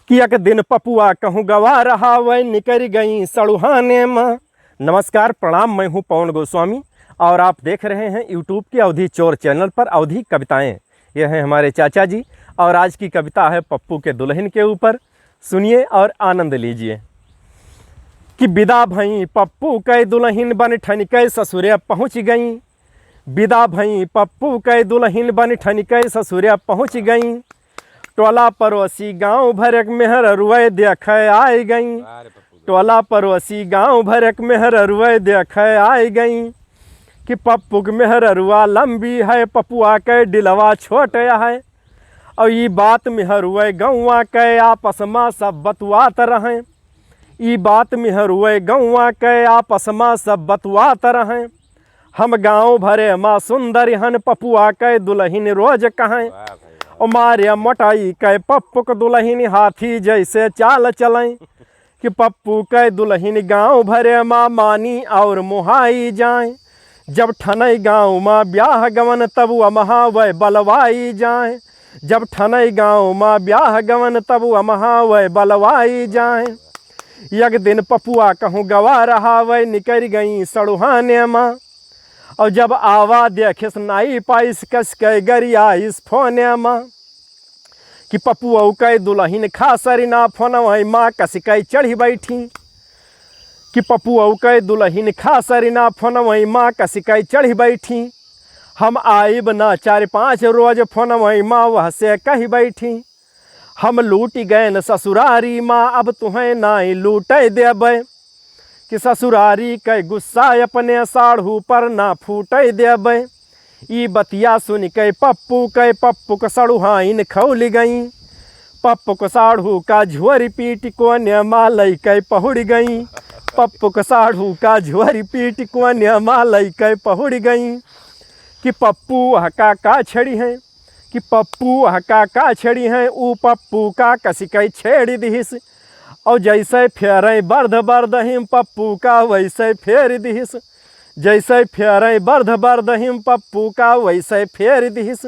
कि एक दिन पपुआ कहूँ गवा रहा वह निकर गई सड़ुहाने माँ। नमस्कार प्रणाम, मैं हूँ पवन गोस्वामी और आप देख रहे हैं यूट्यूब के अवधि चोर चैनल पर अवधि कविताएं। ये हैं हमारे चाचा जी और आज की कविता है पप्पू के दुल्हन के ऊपर। सुनिए और आनंद लीजिए। कि विदा भई पप्पू कै दुल्हन बन ठन कै ससुरे पहुँच गई। विदा भई पप्पू कै दुल्हन बन ठन कै ससुरे पहुँच गई। टोला पड़ोसी गांव भरक मेहर रुए देख आई गई। टोला पड़ोसी गांव भरक मेहर रुए देख आई गई। कि पप्पू के मेहर रुआ लंबी है, पपुआ के डिलवा छोट है। और ये बात मेहरुए गौवा के आपस में सब बतुआत रहें। ये बात मेहरुए गौवा के आपस में सब बतुआत रहें। हम गांव भरे माँ सुंदर हन, पपुआ के दुल्हन रोज कहें। और मारे मोटाई कै पप्पू के दुल्हन हाथी जैसे चाल चलें। कि पप्पू के दुल्हन गांव भरे माँ मानी और मुहाई जाए। जब ठनई गांव माँ ब्याह गवन तब वहाँ वह बलवाई जाए। जब ठनई गांव माँ ब्याह गवन तब वहाँ वह बलवाई जाए। एक दिन पपुआ कहूँ गवा रहा वह निकर गई सड़ुहाने माँ। और जब आवा देखिस नाई पाइस कस के गरिया इस फोने माँ। कि पपुआ कै दुल्हन खासरी ना फोन वही माँ कस के चढ़ी बैठी। कि पपुआ कै दुल्हन खासरी ना फोन वही माँ कस के चढ़ी बैठी। हम आइब ना 4-5 रोज फोन वही माँ वह से कही बैठी। हम लूट गए न ससुरारी माँ, अब तुम्हें नाई लूटे देबै। कि ससुरारी कै गुस्सा अपने साढ़ू पर ना फूटे देबै। ई बतिया सुन के पप्पू के सड़ुहाइन खौल गई। पप्पू के साढ़ू का झुअरी पीट कोने मालई के पहुड़ गई। पप्पू के साढ़ू का झुअरी पीट कोने मालई के पहुड़ गई। कि पप्पू हका का छड़ी हैं। कि पप्पू हका का छड़ी हैं। ऊ पप्पू का कसी के छेड़ दिहिस। और जैसे फेरे बर्द हिम पप्पू का वैसे फेर दिहिस। जैसे फेरे बर्द हिम पप्पू का वैसे फेर दिहिस।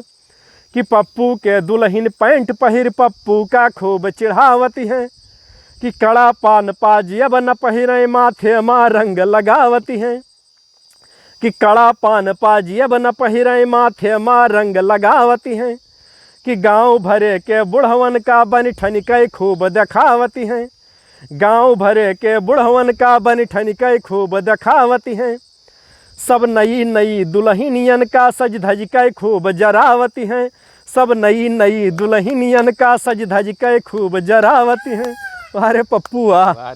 कि पप्पू के दुल्हन पैंट पहिर पप्पू का खूब चिढ़ावती हैं। कि कड़ा पान पाजियब न पहिरे माथे माँ रंग लगावती हैं। कि कड़ा पान पाजियब न पहिरे माथे माँ रंग लगावती हैं। कि गांव भरे के बुढ़वन का बन ठन के खूब दिखावती हैं। गांव भरे के बुढ़वन का बन ठन के खूब दिखावती हैं। सब नई नई दुल्हनियन का सज धज के खूब जरावती हैं। सब नई नई दुल्हनियन का सज धज के खूब जरावती हैं। अरे पप्पुआ।